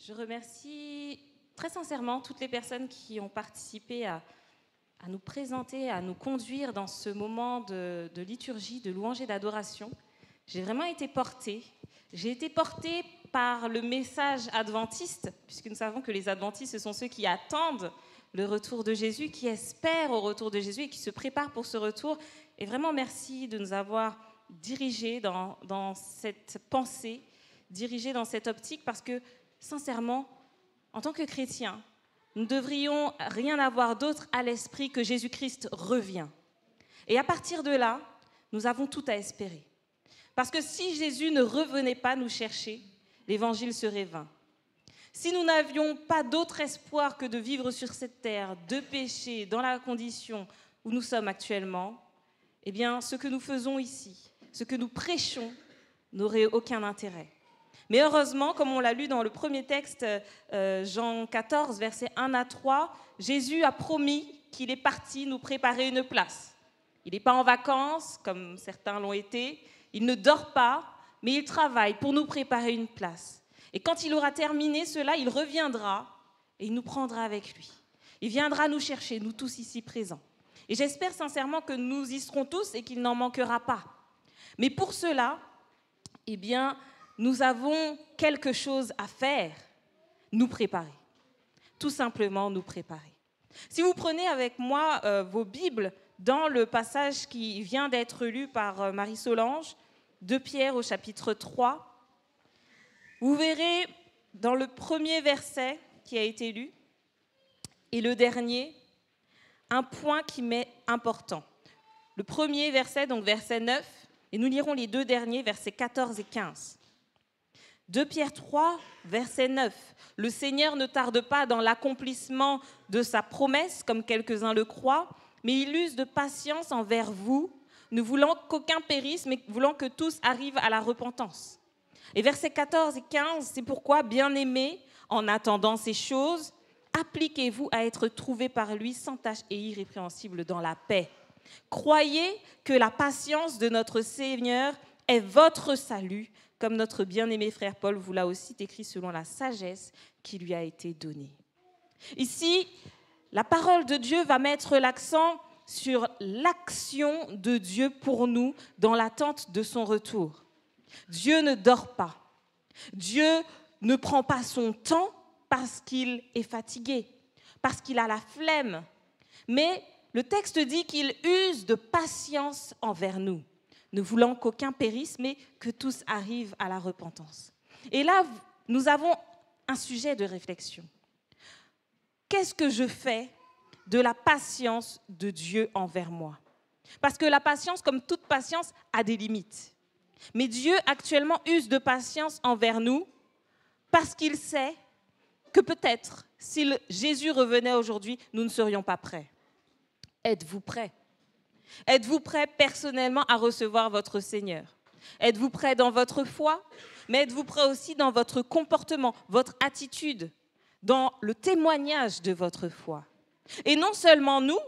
Je remercie très sincèrement toutes les personnes qui ont participé à nous présenter, à nous conduire dans ce moment de liturgie, de louange et d'adoration. J'ai vraiment été portée. J'ai été portée par le message adventiste, puisque nous savons que les adventistes, ce sont ceux qui attendent le retour de Jésus, qui espèrent au retour de Jésus et qui se préparent pour ce retour. Et vraiment, merci de nous avoir dirigés dans cette pensée, dirigés dans cette optique, parce que, sincèrement, en tant que chrétiens, nous ne devrions rien avoir d'autre à l'esprit que Jésus-Christ revient. Et à partir de là, nous avons tout à espérer. Parce que si Jésus ne revenait pas nous chercher, l'évangile serait vain. Si nous n'avions pas d'autre espoir que de vivre sur cette terre, de pécher, dans la condition où nous sommes actuellement, eh bien, ce que nous faisons ici, ce que nous prêchons, n'aurait aucun intérêt. Mais heureusement, comme on l'a lu dans le premier texte, Jean 14, versets 1 à 3, Jésus a promis qu'il est parti nous préparer une place. Il n'est pas en vacances, comme certains l'ont été. Il ne dort pas, mais il travaille pour nous préparer une place. Et quand il aura terminé cela, il reviendra et il nous prendra avec lui. Il viendra nous chercher, nous tous ici présents. Et j'espère sincèrement que nous y serons tous et qu'il n'en manquera pas. Mais pour cela, eh bien, nous avons quelque chose à faire, nous préparer. Tout simplement nous préparer. Si vous prenez avec moi vos Bibles dans le passage qui vient d'être lu par Marie-Solange, de Pierre au chapitre 3, vous verrez dans le premier verset qui a été lu et le dernier, un point qui m'est important. Le premier verset, donc verset 9, et nous lirons les deux derniers, versets 14 et 15. 2 Pierre 3, verset 9. Le Seigneur ne tarde pas dans l'accomplissement de sa promesse, comme quelques-uns le croient, mais il use de patience envers vous, ne voulant qu'aucun périsse, mais voulant que tous arrivent à la repentance. Et versets 14 et 15, c'est pourquoi, bien-aimés, en attendant ces choses, appliquez-vous à être trouvés par lui sans tache et irrépréhensibles dans la paix. Croyez que la patience de notre Seigneur est votre salut, comme notre bien-aimé frère Paul vous l'a aussi écrit selon la sagesse qui lui a été donnée. Ici, la parole de Dieu va mettre l'accent sur l'action de Dieu pour nous dans l'attente de son retour. Dieu ne dort pas. Dieu ne prend pas son temps parce qu'il est fatigué, parce qu'il a la flemme. Mais le texte dit qu'il use de patience envers nous, ne voulant qu'aucun périsse, mais que tous arrivent à la repentance. Et là, nous avons un sujet de réflexion. Qu'est-ce que je fais de la patience de Dieu envers moi? Parce que la patience, comme toute patience, a des limites. Mais Dieu, actuellement, use de patience envers nous parce qu'il sait que peut-être, si Jésus revenait aujourd'hui, nous ne serions pas prêts. Êtes-vous prêts? Êtes-vous prêts personnellement à recevoir votre Seigneur? Êtes-vous prêts dans votre foi? Mais êtes-vous prêts aussi dans votre comportement, votre attitude, dans le témoignage de votre foi? Et non seulement nous,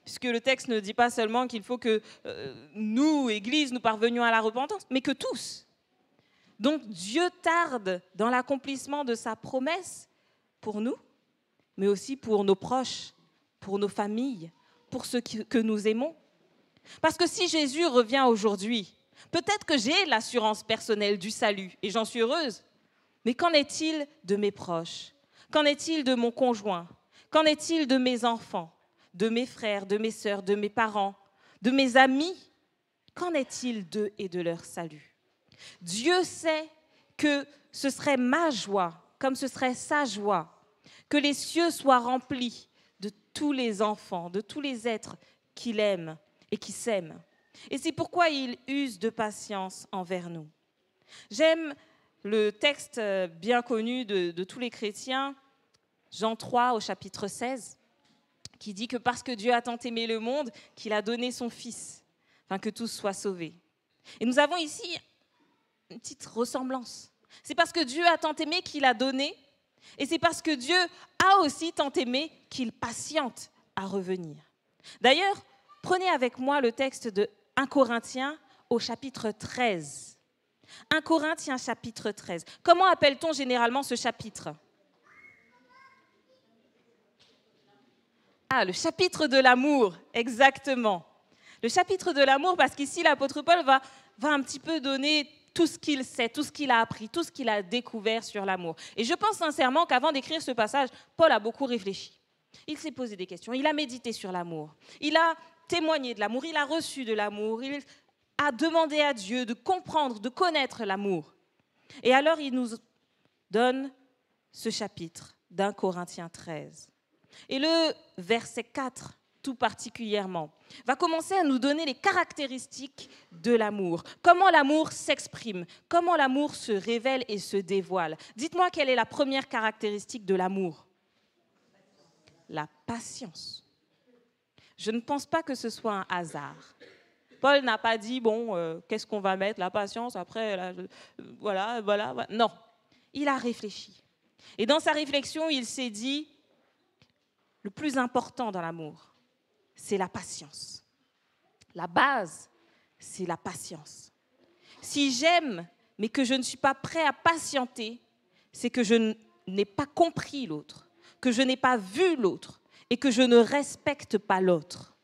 puisque le texte ne dit pas seulement qu'il faut que nous, Église, nous parvenions à la repentance, mais que tous. Donc Dieu tarde dans l'accomplissement de sa promesse pour nous, mais aussi pour nos proches, pour nos familles, pour ceux que nous aimons. Parce que si Jésus revient aujourd'hui, peut-être que j'ai l'assurance personnelle du salut, et j'en suis heureuse, mais qu'en est-il de mes proches? Qu'en est-il de mon conjoint? Qu'en est-il de mes enfants, de mes frères, de mes sœurs, de mes parents, de mes amis? Qu'en est-il d'eux et de leur salut? Dieu sait que ce serait ma joie, comme ce serait sa joie, que les cieux soient remplis de tous les enfants, de tous les êtres qu'il aime et qui s'aiment. Et c'est pourquoi il use de patience envers nous. J'aime le texte bien connu de tous les chrétiens, Jean 3 au chapitre 16, qui dit que parce que Dieu a tant aimé le monde, qu'il a donné son Fils, afin que tous soient sauvés. Et nous avons ici une petite ressemblance. C'est parce que Dieu a tant aimé qu'il a donné, et c'est parce que Dieu a aussi tant aimé qu'il patiente à revenir. D'ailleurs, prenez avec moi le texte de 1 Corinthiens au chapitre 13. 1 Corinthiens chapitre 13. Comment appelle-t-on généralement ce chapitre? Ah, le chapitre de l'amour, exactement. Le chapitre de l'amour, parce qu'ici, l'apôtre Paul va un petit peu donner tout ce qu'il sait, tout ce qu'il a appris, tout ce qu'il a découvert sur l'amour. Et je pense sincèrement qu'avant d'écrire ce passage, Paul a beaucoup réfléchi. Il s'est posé des questions, il a médité sur l'amour, il a témoigné de l'amour, il a reçu de l'amour, il a demandé à Dieu de comprendre, de connaître l'amour. Et alors, il nous donne ce chapitre d'1 Corinthiens 13. Et le verset 4, tout particulièrement, va commencer à nous donner les caractéristiques de l'amour. Comment l'amour s'exprime, comment l'amour se révèle et se dévoile. Dites-moi quelle est la première caractéristique de l'amour? La patience. Je ne pense pas que ce soit un hasard. Paul n'a pas dit, qu'est-ce qu'on va mettre? La patience, après, là, voilà. Non, il a réfléchi. Et dans sa réflexion, il s'est dit, le plus important dans l'amour, c'est la patience. La base, c'est la patience. Si j'aime, mais que je ne suis pas prêt à patienter, c'est que je n'ai pas compris l'autre, que je n'ai pas vu l'autre et que je ne respecte pas l'autre.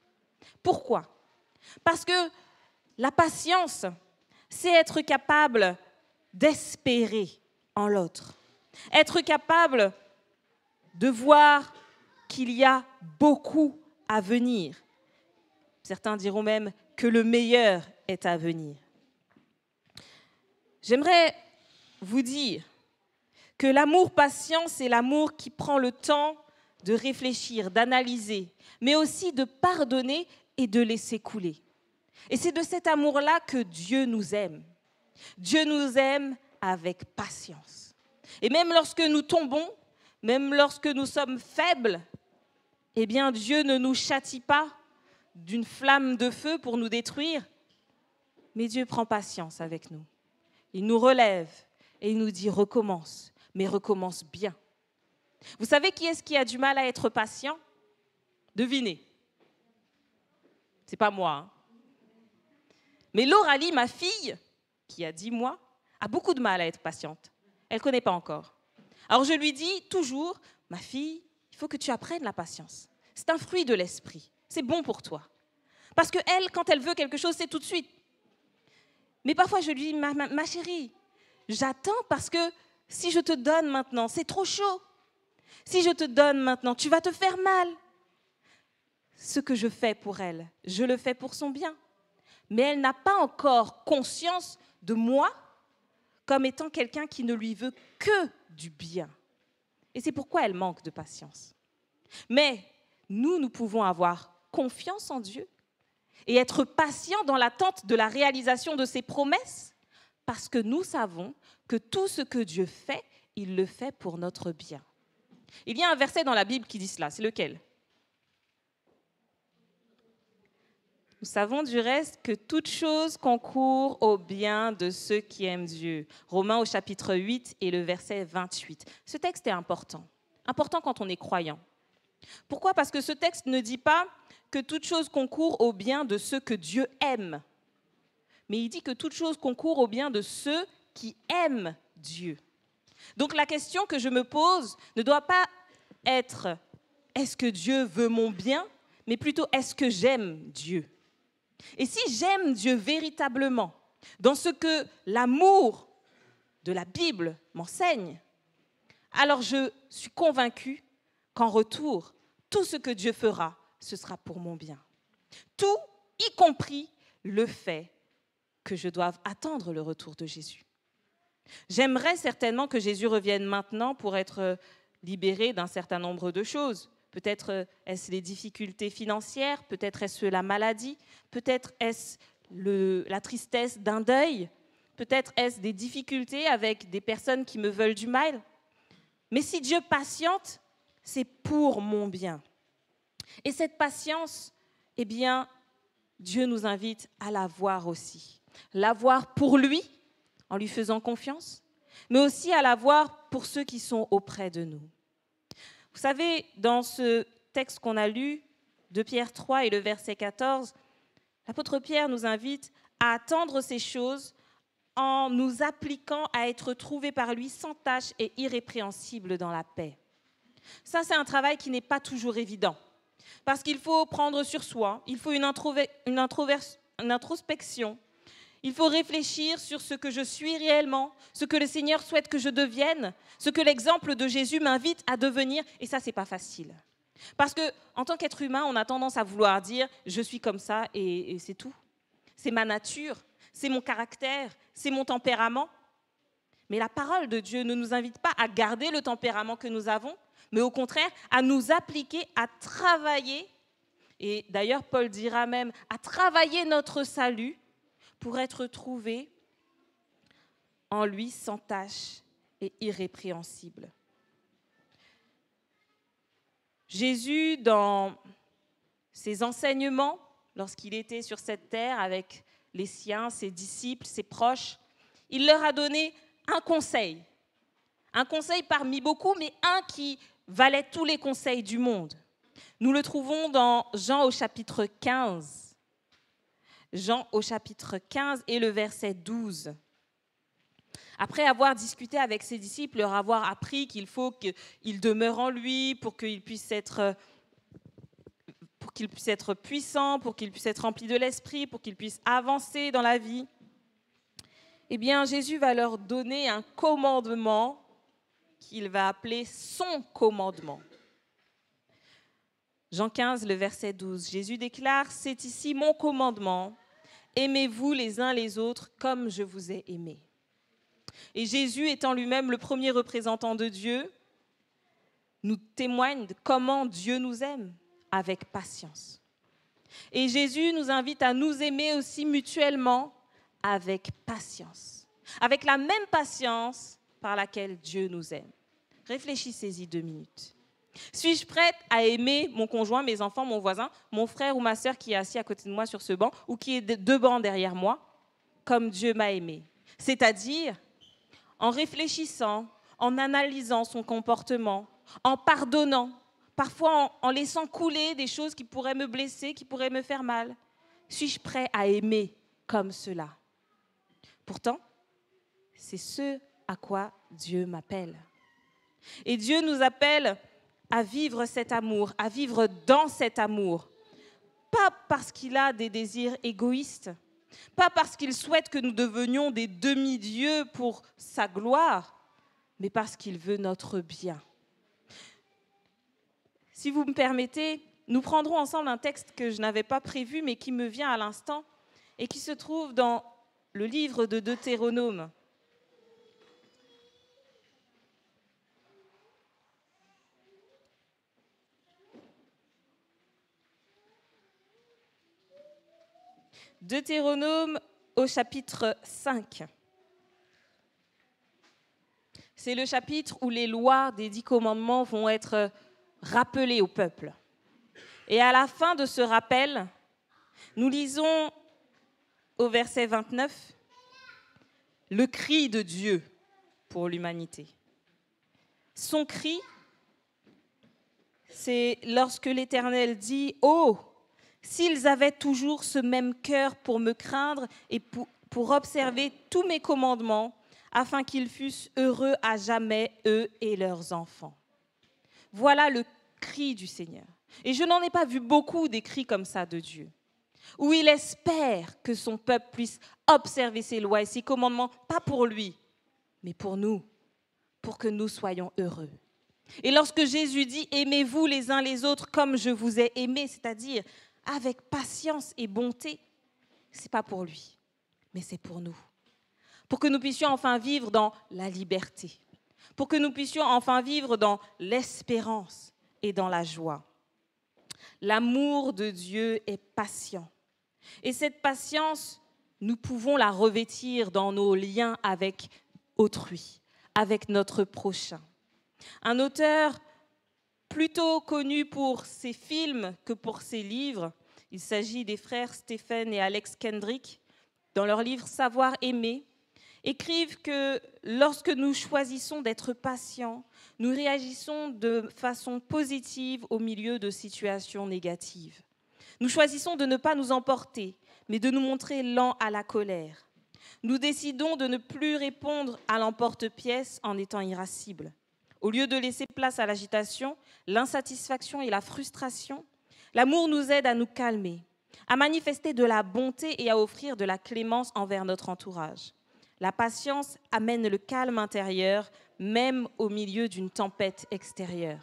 Pourquoi? Parce que la patience, c'est être capable d'espérer en l'autre, être capable de voir qu'il y a beaucoup à venir. Certains diront même que le meilleur est à venir. J'aimerais vous dire que l'amour patient, c'est l'amour qui prend le temps de réfléchir, d'analyser, mais aussi de pardonner et de laisser couler. Et c'est de cet amour-là que Dieu nous aime. Dieu nous aime avec patience. Et même lorsque nous tombons, même lorsque nous sommes faibles, eh bien Dieu ne nous châtie pas d'une flamme de feu pour nous détruire, mais Dieu prend patience avec nous. Il nous relève et il nous dit recommence, mais recommence bien. Vous savez qui est-ce qui a du mal à être patient? Devinez. C'est pas moi. Hein. Mais Lauralie, ma fille, qui a 10 mois, a beaucoup de mal à être patiente. Elle ne connaît pas encore. Alors je lui dis toujours, ma fille, il faut que tu apprennes la patience. C'est un fruit de l'esprit. C'est bon pour toi. Parce qu'elle, quand elle veut quelque chose, c'est tout de suite. Mais parfois, je lui dis, ma chérie, j'attends parce que si je te donne maintenant, c'est trop chaud. Si je te donne maintenant, tu vas te faire mal. Ce que je fais pour elle, je le fais pour son bien. Mais elle n'a pas encore conscience de moi comme étant quelqu'un qui ne lui veut que du bien. Et c'est pourquoi elle manque de patience. Mais nous pouvons avoir confiance en Dieu et être patients dans l'attente de la réalisation de ses promesses, parce que nous savons que tout ce que Dieu fait, il le fait pour notre bien. Il y a un verset dans la Bible qui dit cela, c'est lequel? Nous savons du reste que toute chose concourt au bien de ceux qui aiment Dieu. Romains au chapitre 8 et le verset 28. Ce texte est important quand on est croyant. Pourquoi? Parce que ce texte ne dit pas que toute chose concourt au bien de ceux que Dieu aime, mais il dit que toute chose concourt au bien de ceux qui aiment Dieu. Donc la question que je me pose ne doit pas être « est-ce que Dieu veut mon bien ?» mais plutôt « est-ce que j'aime Dieu ?» Et si j'aime Dieu véritablement, dans ce que l'amour de la Bible m'enseigne, alors je suis convaincue qu'en retour, tout ce que Dieu fera, ce sera pour mon bien. Tout, y compris le fait que je doive attendre le retour de Jésus. J'aimerais certainement que Jésus revienne maintenant pour être libéré d'un certain nombre de choses. Peut-être est-ce les difficultés financières, peut-être est-ce la maladie, peut-être est-ce la tristesse d'un deuil, peut-être est-ce des difficultés avec des personnes qui me veulent du mal. Mais si Dieu patiente, c'est pour mon bien. Et cette patience, eh bien, Dieu nous invite à la voir aussi. La voir pour lui, en lui faisant confiance, mais aussi à la voir pour ceux qui sont auprès de nous. Vous savez, dans ce texte qu'on a lu, de Pierre 3 et le verset 14, l'apôtre Pierre nous invite à attendre ces choses en nous appliquant à être trouvés par lui sans tache et irrépréhensibles dans la paix. Ça, c'est un travail qui n'est pas toujours évident. Parce qu'il faut prendre sur soi, il faut une introspection, il faut réfléchir sur ce que je suis réellement, ce que le Seigneur souhaite que je devienne, ce que l'exemple de Jésus m'invite à devenir, et ça, c'est pas facile. Parce qu'en tant qu'être humain, on a tendance à vouloir dire « je suis comme ça » et c'est tout. C'est ma nature, c'est mon caractère, c'est mon tempérament. Mais la parole de Dieu ne nous invite pas à garder le tempérament que nous avons, mais au contraire, à nous appliquer, à travailler, et d'ailleurs Paul dira même, à travailler notre salut pour être trouvé en lui sans tache et irrépréhensible. Jésus, dans ses enseignements, lorsqu'il était sur cette terre avec les siens, ses disciples, ses proches, il leur a donné un conseil parmi beaucoup, mais un qui valait tous les conseils du monde. Nous le trouvons dans Jean au chapitre 15. Jean au chapitre 15 et le verset 12. Après avoir discuté avec ses disciples, leur avoir appris qu'il faut qu'ils demeurent en lui pour qu'il puisse être puissant, pour qu'il puisse être rempli de l'esprit, pour qu'il puisse avancer dans la vie, eh bien Jésus va leur donner un commandement qu'il va appeler son commandement. Jean 15, le verset 12, Jésus déclare « C'est ici mon commandement, aimez-vous les uns les autres comme je vous ai aimés. » Et Jésus, étant lui-même le premier représentant de Dieu, nous témoigne de comment Dieu nous aime avec patience. Et Jésus nous invite à nous aimer aussi mutuellement avec patience, avec la même patience par laquelle Dieu nous aime. Réfléchissez-y 2 minutes. Suis-je prête à aimer mon conjoint, mes enfants, mon voisin, mon frère ou ma sœur qui est assis à côté de moi sur ce banc ou qui est 2 bancs derrière moi, comme Dieu m'a aimé? C'est-à-dire en réfléchissant, en analysant son comportement, en pardonnant, parfois en laissant couler des choses qui pourraient me blesser, qui pourraient me faire mal. Suis-je prêt à aimer comme cela? Pourtant, c'est ce à quoi Dieu m'appelle. Et Dieu nous appelle à vivre cet amour, à vivre dans cet amour. Pas parce qu'il a des désirs égoïstes, pas parce qu'il souhaite que nous devenions des demi-dieux pour sa gloire, mais parce qu'il veut notre bien. Si vous me permettez, nous prendrons ensemble un texte que je n'avais pas prévu, mais qui me vient à l'instant, et qui se trouve dans le livre de Deutéronome. Deutéronome au chapitre 5. C'est le chapitre où les lois des 10 commandements vont être rappelées au peuple. Et à la fin de ce rappel, nous lisons au verset 29 le cri de Dieu pour l'humanité. Son cri, c'est lorsque l'Éternel dit « Oh, s'ils avaient toujours ce même cœur pour me craindre et pour observer tous mes commandements, afin qu'ils fussent heureux à jamais, eux et leurs enfants. » Voilà le cri du Seigneur. Et je n'en ai pas vu beaucoup des cris comme ça de Dieu, où il espère que son peuple puisse observer ses lois et ses commandements, pas pour lui, mais pour nous, pour que nous soyons heureux. Et lorsque Jésus dit « Aimez-vous les uns les autres comme je vous ai aimés », c'est-à-dire avec patience et bonté, ce n'est pas pour lui, mais c'est pour nous. Pour que nous puissions enfin vivre dans la liberté, pour que nous puissions enfin vivre dans l'espérance et dans la joie. L'amour de Dieu est patient. Et cette patience, nous pouvons la revêtir dans nos liens avec autrui, avec notre prochain. Un auteur plutôt connu pour ses films que pour ses livres, il s'agit des frères Stephen et Alex Kendrick, dans leur livre « Savoir aimer », écrivent que lorsque nous choisissons d'être patients, nous réagissons de façon positive au milieu de situations négatives. Nous choisissons de ne pas nous emporter, mais de nous montrer lents à la colère. Nous décidons de ne plus répondre à l'emporte-pièce en étant irascibles. Au lieu de laisser place à l'agitation, l'insatisfaction et la frustration, L'amour nous aide à nous calmer, à manifester de la bonté et à offrir de la clémence envers notre entourage. La patience amène le calme intérieur, même au milieu d'une tempête extérieure.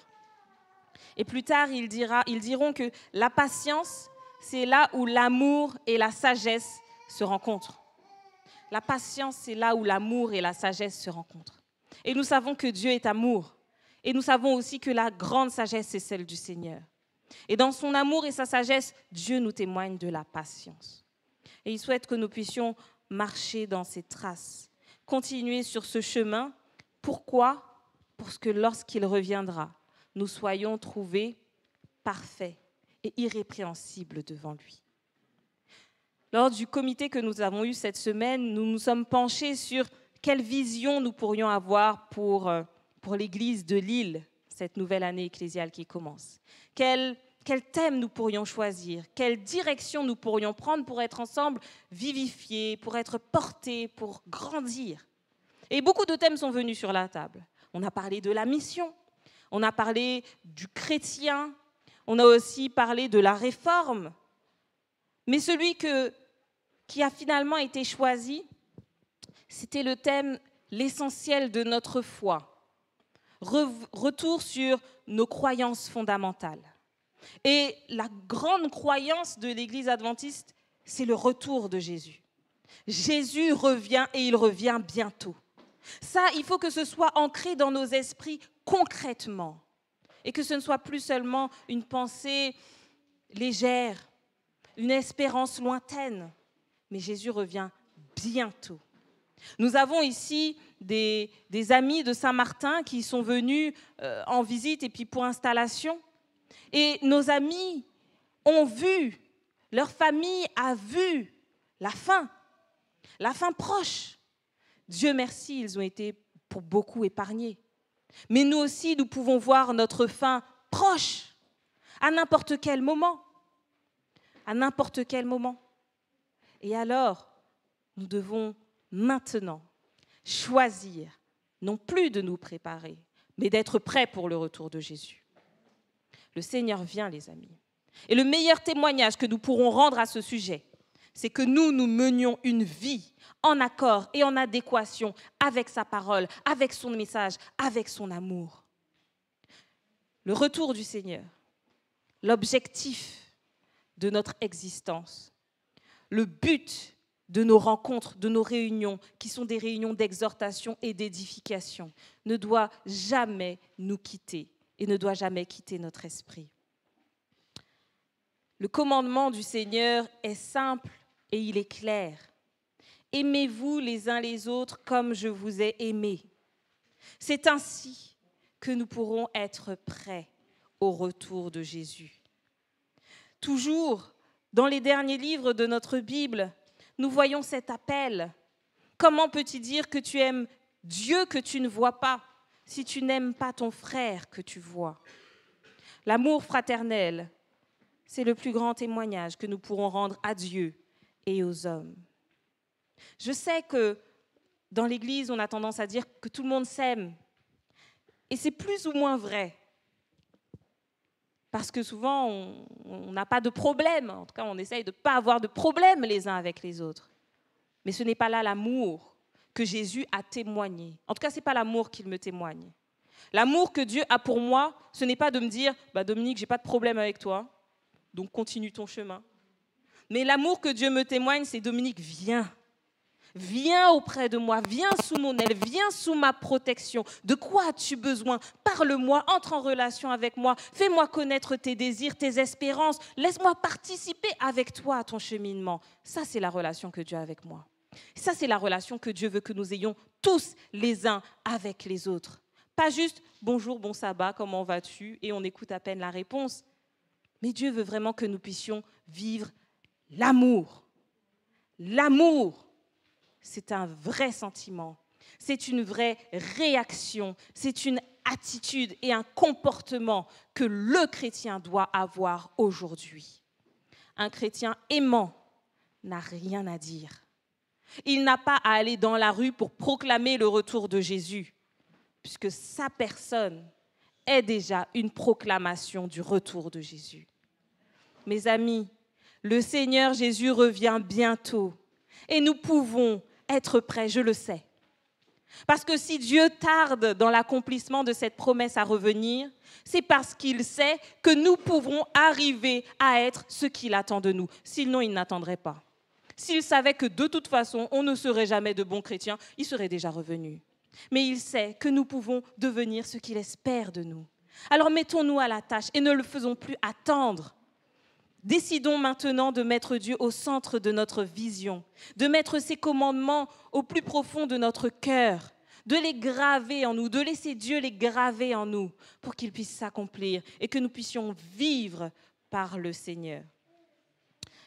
Et plus tard, ils diront que la patience, c'est là où l'amour et la sagesse se rencontrent. La patience, c'est là où l'amour et la sagesse se rencontrent. Et nous savons que Dieu est amour. Et nous savons aussi que la grande sagesse, c'est celle du Seigneur. Et dans son amour et sa sagesse, Dieu nous témoigne de la patience. Et il souhaite que nous puissions marcher dans ses traces, continuer sur ce chemin. Pourquoi ? Parce que lorsqu'il reviendra, nous soyons trouvés parfaits et irrépréhensibles devant lui. Lors du comité que nous avons eu cette semaine, nous nous sommes penchés sur quelle vision nous pourrions avoir pour l'Église de Lille, cette nouvelle année ecclésiale qui commence. Quel thème nous pourrions choisir, quelle direction nous pourrions prendre pour être ensemble vivifiés, pour être portés, pour grandir. Et beaucoup de thèmes sont venus sur la table. On a parlé de la mission, on a parlé du chrétien, on a aussi parlé de la réforme. Mais celui qui a finalement été choisi, c'était le thème « L'essentiel de notre foi ». Retour sur nos croyances fondamentales. Et la grande croyance de l'Église adventiste, c'est le retour de Jésus. Jésus revient et il revient bientôt. Ça, il faut que ce soit ancré dans nos esprits concrètement et que ce ne soit plus seulement une pensée légère, une espérance lointaine, mais Jésus revient bientôt. Nous avons ici des amis de Saint-Martin qui sont venus en visite et puis pour installation. Et nos amis ont vu, leur famille a vu la fin proche. Dieu merci, ils ont été pour beaucoup épargnés. Mais nous aussi, nous pouvons voir notre fin proche, à n'importe quel moment. À n'importe quel moment. Et alors, nous devons maintenant choisir, non plus de nous préparer, mais d'être prêts pour le retour de Jésus. Le Seigneur vient, les amis. Et le meilleur témoignage que nous pourrons rendre à ce sujet, c'est que nous menions une vie en accord et en adéquation avec sa parole, avec son message, avec son amour. Le retour du Seigneur, l'objectif de notre existence, le but de nos rencontres, de nos réunions, qui sont des réunions d'exhortation et d'édification, ne doit jamais nous quitter et ne doit jamais quitter notre esprit. Le commandement du Seigneur est simple et il est clair. Aimez-vous les uns les autres comme je vous ai aimés. C'est ainsi que nous pourrons être prêts au retour de Jésus. Toujours dans les derniers livres de notre Bible, nous voyons cet appel. Comment peux-tu dire que tu aimes Dieu que tu ne vois pas si tu n'aimes pas ton frère que tu vois? L'amour fraternel, c'est le plus grand témoignage que nous pourrons rendre à Dieu et aux hommes. Je sais que dans l'Église, on a tendance à dire que tout le monde s'aime. Et c'est plus ou moins vrai. Parce que souvent, on n'a pas de problème. En tout cas, on essaye de ne pas avoir de problème les uns avec les autres. Mais ce n'est pas là l'amour que Jésus a témoigné. En tout cas, ce n'est pas l'amour qu'il me témoigne. L'amour que Dieu a pour moi, ce n'est pas de me dire « Dominique, je n'ai pas de problème avec toi, donc continue ton chemin ». Mais l'amour que Dieu me témoigne, c'est « Dominique, viens ». Viens auprès de moi, viens sous mon aile, viens sous ma protection. De quoi as-tu besoin? Parle-moi, entre en relation avec moi, fais-moi connaître tes désirs, tes espérances. Laisse-moi participer avec toi à ton cheminement. Ça, c'est la relation que Dieu a avec moi. Ça, c'est la relation que Dieu veut que nous ayons tous les uns avec les autres. Pas juste « bonjour, bon sabbat, comment vas-tu ?» et on écoute à peine la réponse. Mais Dieu veut vraiment que nous puissions vivre l'amour. L'amour. C'est un vrai sentiment, c'est une vraie réaction, c'est une attitude et un comportement que le chrétien doit avoir aujourd'hui. Un chrétien aimant n'a rien à dire. Il n'a pas à aller dans la rue pour proclamer le retour de Jésus, puisque sa personne est déjà une proclamation du retour de Jésus. Mes amis, le Seigneur Jésus revient bientôt et nous pouvons être prêts, je le sais. Parce que si Dieu tarde dans l'accomplissement de cette promesse à revenir, c'est parce qu'il sait que nous pouvons arriver à être ce qu'il attend de nous. Sinon, il n'attendrait pas. S'il savait que de toute façon, on ne serait jamais de bons chrétiens, il serait déjà revenu. Mais il sait que nous pouvons devenir ce qu'il espère de nous. Alors mettons-nous à la tâche et ne le faisons plus attendre. Décidons maintenant de mettre Dieu au centre de notre vision, de mettre ses commandements au plus profond de notre cœur, de les graver en nous, de laisser Dieu les graver en nous pour qu'ils puissent s'accomplir et que nous puissions vivre par le Seigneur.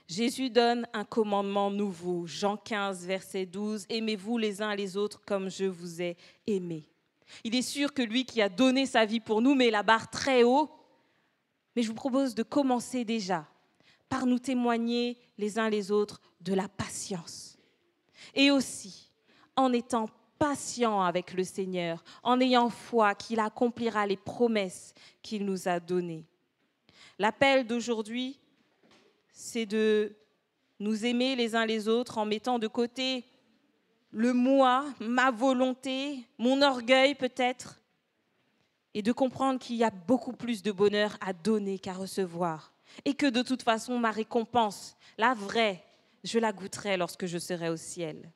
Jésus donne un commandement nouveau, Jean 15, verset 12, « Aimez-vous les uns les autres comme je vous ai aimés. » Il est sûr que lui qui a donné sa vie pour nous met la barre très haut, mais je vous propose de commencer déjà par nous témoigner les uns les autres de la patience. Et aussi, en étant patient avec le Seigneur, en ayant foi qu'il accomplira les promesses qu'il nous a données. L'appel d'aujourd'hui, c'est de nous aimer les uns les autres en mettant de côté le moi, ma volonté, mon orgueil peut-être, et de comprendre qu'il y a beaucoup plus de bonheur à donner qu'à recevoir. Et que de toute façon, ma récompense, la vraie, je la goûterai lorsque je serai au ciel.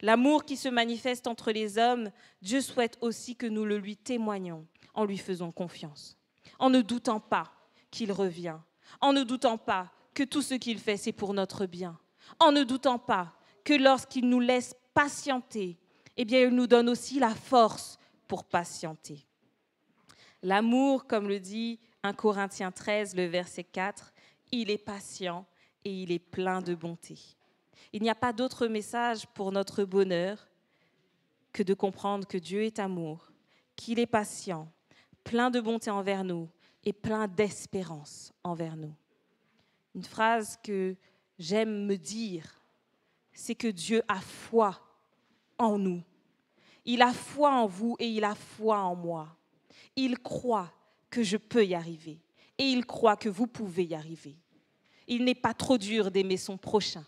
L'amour qui se manifeste entre les hommes, Dieu souhaite aussi que nous le lui témoignons en lui faisant confiance, en ne doutant pas qu'il revient, en ne doutant pas que tout ce qu'il fait, c'est pour notre bien, en ne doutant pas que lorsqu'il nous laisse patienter, eh bien, il nous donne aussi la force pour patienter. L'amour, comme le dit 1 Corinthiens 13, le verset 4, il est patient et il est plein de bonté. Il n'y a pas d'autre message pour notre bonheur que de comprendre que Dieu est amour, qu'il est patient, plein de bonté envers nous et plein d'espérance envers nous. Une phrase que j'aime me dire, c'est que Dieu a foi en nous. Il a foi en vous et il a foi en moi. Il croit que je peux y arriver et il croit que vous pouvez y arriver. Il n'est pas trop dur d'aimer son prochain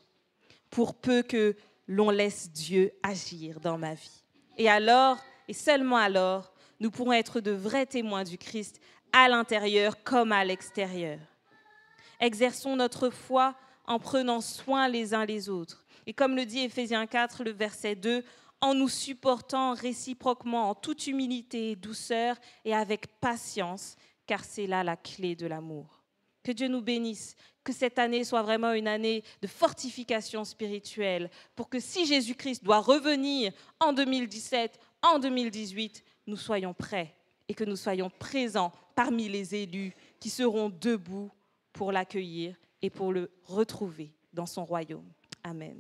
pour peu que l'on laisse Dieu agir dans ma vie. Et alors, et seulement alors, nous pourrons être de vrais témoins du Christ à l'intérieur comme à l'extérieur. Exerçons notre foi en prenant soin les uns les autres. Et comme le dit Éphésiens 4, le verset 2, en nous supportant réciproquement en toute humilité et douceur et avec patience, car c'est là la clé de l'amour. Que Dieu nous bénisse, que cette année soit vraiment une année de fortification spirituelle, pour que si Jésus-Christ doit revenir en 2017, en 2018, nous soyons prêts et que nous soyons présents parmi les élus qui seront debout pour l'accueillir et pour le retrouver dans son royaume. Amen.